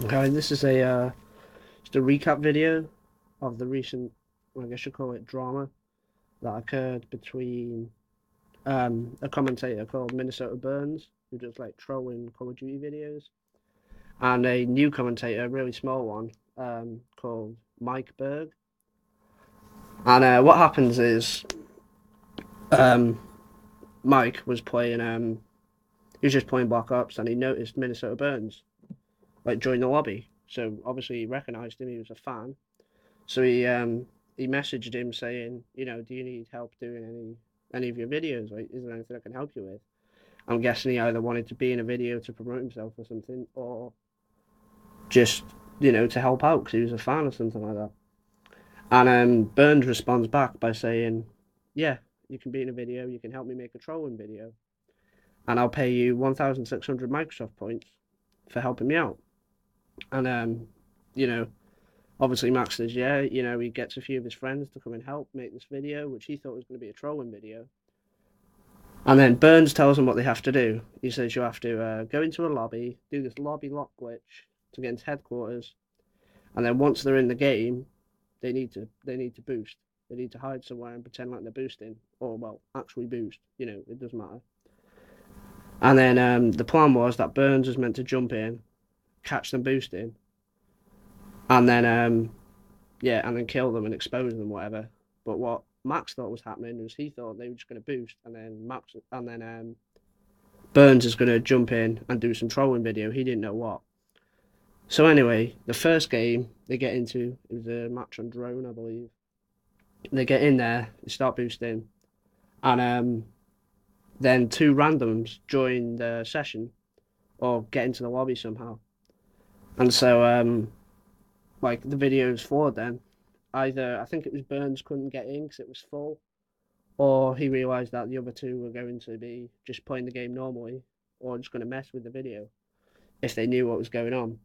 Okay, this is just a recap video of the recent, I guess you call it drama that occurred between a commentator called Minnesotaburns, who does like trolling Call of Duty videos, and a new commentator, a really small one, called Mike Berg. And what happens is um, Mike was playing, he was just playing Black Ops, and he noticed Minnesotaburns like join the lobby. So obviously he recognized him. He was a fan. So he messaged him saying, do you need help doing any of your videos? Like, is there anything I can help you with? I'm guessing he either wanted to be in a video to promote himself or something, or just to help out because he was a fan or something like that. And Burns responds back by saying, "Yeah, you can be in a video. You can help me make a trolling video, and I'll pay you 1,600 Microsoft points for helping me out." And you know, obviously Max says, yeah, he gets a few of his friends to come and help make this video, which he thought was going to be a trolling video. And then Burns tells them what they have to do. He says you have to go into a lobby, do this lobby lock glitch to get into headquarters, and then once they're in the game, they need to boost. They need to hide somewhere and pretend like they're boosting, or well, actually boost. It doesn't matter. And then the plan was that Burns was meant to jump in, catch them boosting, and then yeah, and then kill them and expose them, whatever. But what Max thought was happening was he thought they were just going to boost, and then Burns is going to jump in and do some trolling video. He didn't know what. So anyway, the first game they get into, it was a match on drone, I believe. They get in there, they start boosting, and then two randoms join the session or get into the lobby somehow. And so like the video's forward then. Either I think it was Burns couldn't get in because it was full, or he realised that the other two were going to be just playing the game normally, or just going to mess with the video if they knew what was going on.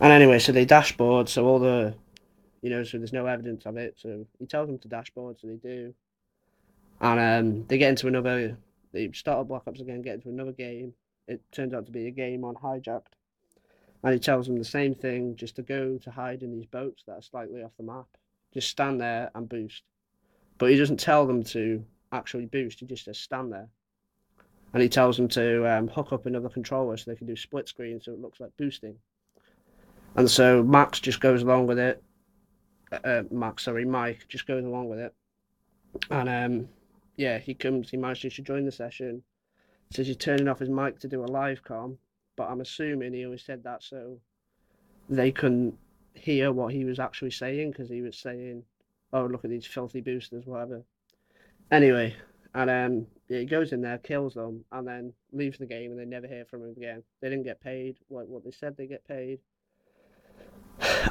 And anyway, so they dashboard, so all the, so there's no evidence of it. So he tells them to dashboard, so they do, and they get into another. They start up Black Ops again, get into another game. It turns out to be a game on Hijacked, and he tells them the same thing, just to go to hide in these boats that are slightly off the map. Just stand there and boost. But he doesn't tell them to actually boost. He just says stand there, and he tells them to hook up another controller so they can do split screen, so it looks like boosting. And so Max just goes along with it. Mike just goes along with it, and yeah, he comes. He manages to join the session. Says he's turning off his mic to do a live com, but I'm assuming he always said that so they couldn't hear what he was actually saying because he was saying, "Oh, look at these filthy boosters, whatever." Anyway, and yeah, he goes in there, kills them, and then leaves the game, and they never hear from him again. They didn't get paid like what they said they get paid,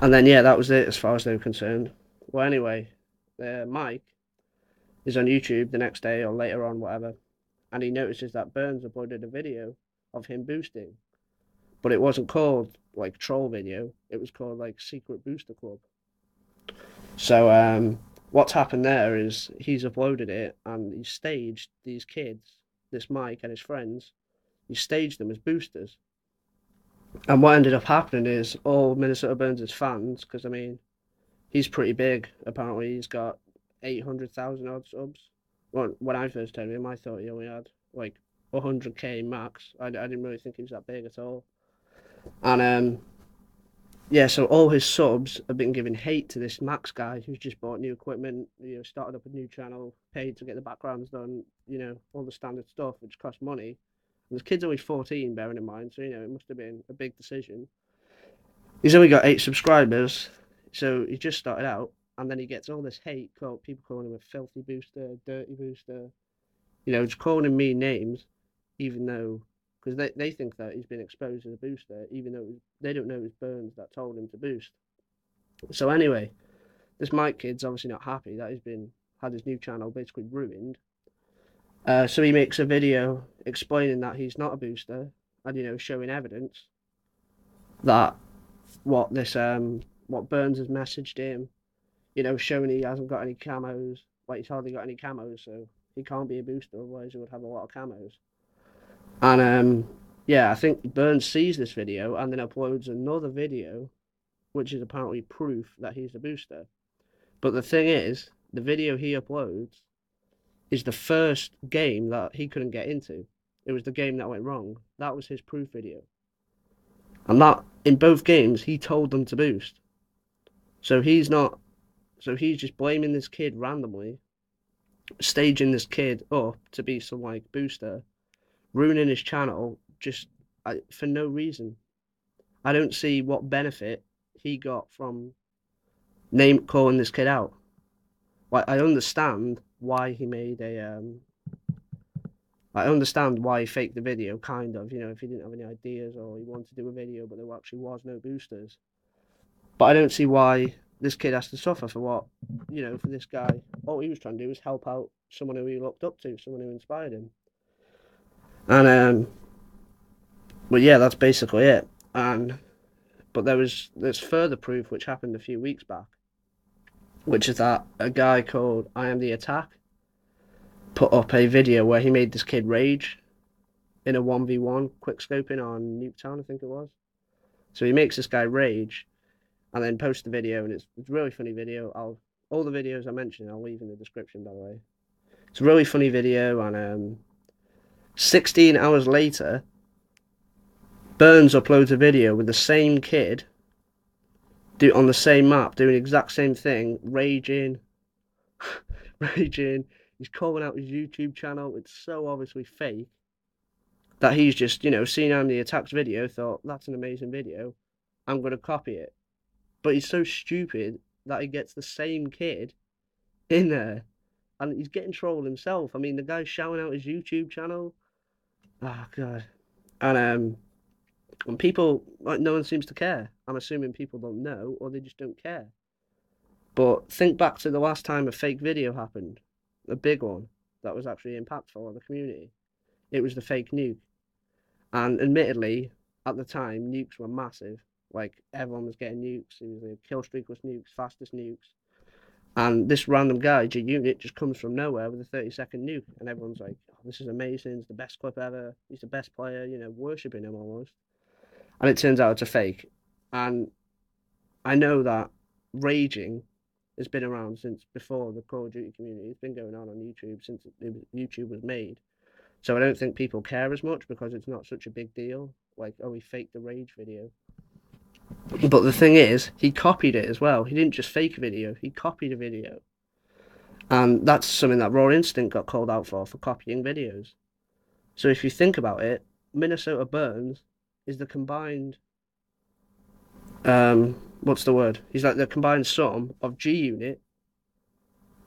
and then yeah, that was it as far as they were concerned. Well, anyway, Mike is on YouTube the next day or later on, whatever, and he notices that Burns uploaded a video of him boosting, but it wasn't called like troll video. It was called like Secret Booster Club. So what's happened there is he's uploaded it and he staged these kids, this Mike and his friends. He staged them as boosters. And what ended up happening is all Minnesotaburns' fans, because I mean, he's pretty big. Apparently, he's got 800,000 odd subs. Well, when I first heard him, I thought he only had like 100k max. I didn't really think he was that big at all. And yeah, so all his subs have been giving hate to this Max guy who's just bought new equipment, started up a new channel, paid to get the backgrounds done, all the standard stuff, which costs money. And this kid's only 14, bearing in mind, so it must have been a big decision. He's only got 8 subscribers, so he just started out, and then he gets all this hate, people calling him a filthy booster, dirty booster, just calling him mean names, even though because they think that he's been exposed as a booster, even though they don't know it was Burns that told him to boost. So anyway, this Mike kid's obviously not happy that he's been had his new channel basically ruined. So he makes a video explaining that he's not a booster and showing evidence that what Burns has messaged him, showing he hasn't got any camos, like he's hardly got any camos, so he can't be a booster, otherwise he would have a lot of camos. And yeah, I think Burns sees this video and then uploads another video, which is apparently proof that he's the booster. But the thing is, the video he uploads is the first game that he couldn't get into. It was the game that went wrong. That was his proof video. And that, in both games, he told them to boost. So he's not, so he's just blaming this kid randomly, staging this kid up to be some like booster, ruining his channel just for no reason. I don't see what benefit he got from calling this kid out. Like, I understand why he made a I understand why he faked the video, kind of, if he didn't have any ideas or he wanted to do a video but there actually was no boosters. But I don't see why this kid has to suffer for what, for this guy. All he was trying to do was help out someone who he looked up to, someone who inspired him. And but yeah, that's basically it. But there's further proof which happened a few weeks back, which is that a guy called I Am the Attack put up a video where he made this kid rage in a 1v1 quickscoping on Nuketown, I think it was. So he makes this guy rage and then posts the video, and it's a really funny video. All the videos I mentioned I'll leave in the description, by the way. It's a really funny video, and 16 hours later, Burns uploads a video with the same kid on the same map, doing the exact same thing, raging, raging. He's calling out his YouTube channel. It's so obviously fake that he's just, seen I'm the Attack's video, thought, that's an amazing video, I'm going to copy it. But he's so stupid that he gets the same kid in there, and he's getting trolled himself. I mean, the guy's shouting out his YouTube channel. Oh, God. And people, like, no one seems to care. I'm assuming people don't know, or they just don't care. But think back to the last time a fake video happened, a big one that was actually impactful on the community. It was the fake nuke. And admittedly, at the time, nukes were massive. Like, everyone was getting nukes. It was the kill streak was nukes, fastest nukes. And this random guy, G-Unit, just comes from nowhere with a 30-second nuke. And everyone's like, oh, this is amazing. It's the best clip ever. He's the best player, worshipping him almost. And it turns out it's a fake. And I know that raging has been around since before the Call of Duty community. It's been going on YouTube since YouTube was made. So I don't think people care as much because it's not such a big deal. Like, oh, he faked the rage video. But the thing is, he copied it as well. He didn't just fake a video, he copied a video. And that's something that Raw Instinct got called out for copying videos. So if you think about it, Minnesotaburns is the combined, what's the word? He's like the combined sum of G-Unit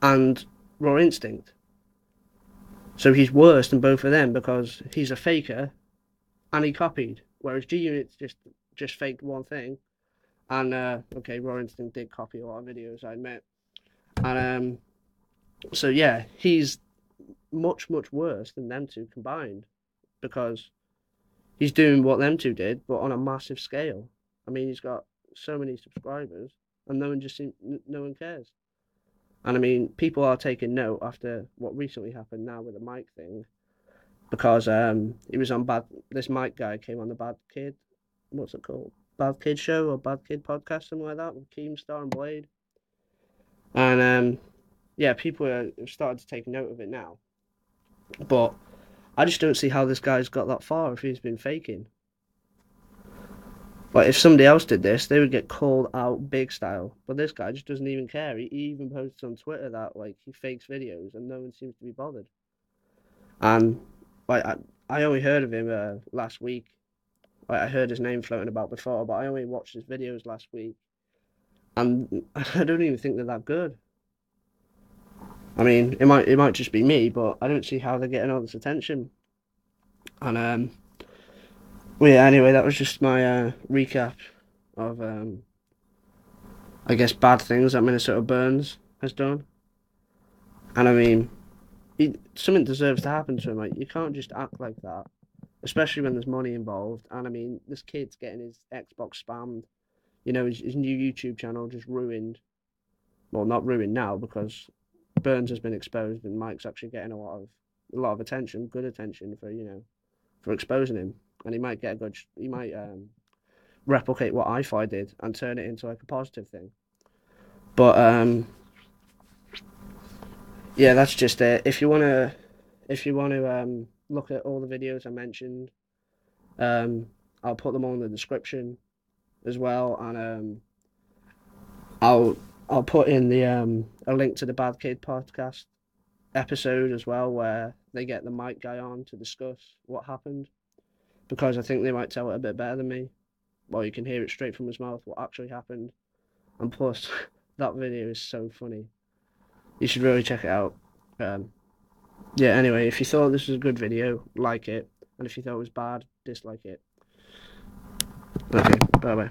and Raw Instinct. So he's worse than both of them because he's a faker and he copied. Whereas G-Unit just faked one thing. And, okay, Raw Instinct did copy a lot of videos, I admit. And, so yeah, he's much, much worse than them two combined because he's doing what them two did, but on a massive scale. I mean, he's got so many subscribers and no one cares. And I mean, people are taking note after what recently happened now with the Mike thing, because he was on this Mike guy came on the Bad Kid, what's it called? Bad Kid Show or Bad Kid Podcast, something like that, with Keemstar and Blade. And yeah, people are starting to take note of it now. But I just don't see how this guy's got that far if he's been faking. Like, if somebody else did this, they would get called out big style. But this guy just doesn't even care. He even posts on Twitter that, like, he fakes videos and no one seems to be bothered. And, like, I only heard of him last week. Like, I heard his name floating about before, but I only watched his videos last week. And I don't even think they're that good. I mean, it might just be me, but I don't see how they're getting all this attention. And, well, yeah, anyway, that was just my recap of, I guess, bad things that Minnesotaburns has done. And I mean, something deserves to happen to him. Like, you can't just act like that, especially when there's money involved. And I mean, this kid's getting his Xbox spammed. His new YouTube channel just ruined. Well, not ruined now because Burns has been exposed and Mike's actually getting a lot of attention, good attention for exposing him. and he might get a good. He might replicate what I did and turn it into like a positive thing. But yeah, that's just it. If you wanna look at all the videos I mentioned, I'll put them all in the description as well, and I'll I'll put in the a link to the Bad Kid podcast episode as well, where they get the mic guy on to discuss what happened, because I think they might tell it a bit better than me. Well, you can hear it straight from his mouth what actually happened, and plus that video is so funny. You should really check it out. Yeah, anyway, if you thought this was a good video, like it, and if you thought it was bad, dislike it. Okay, bye bye.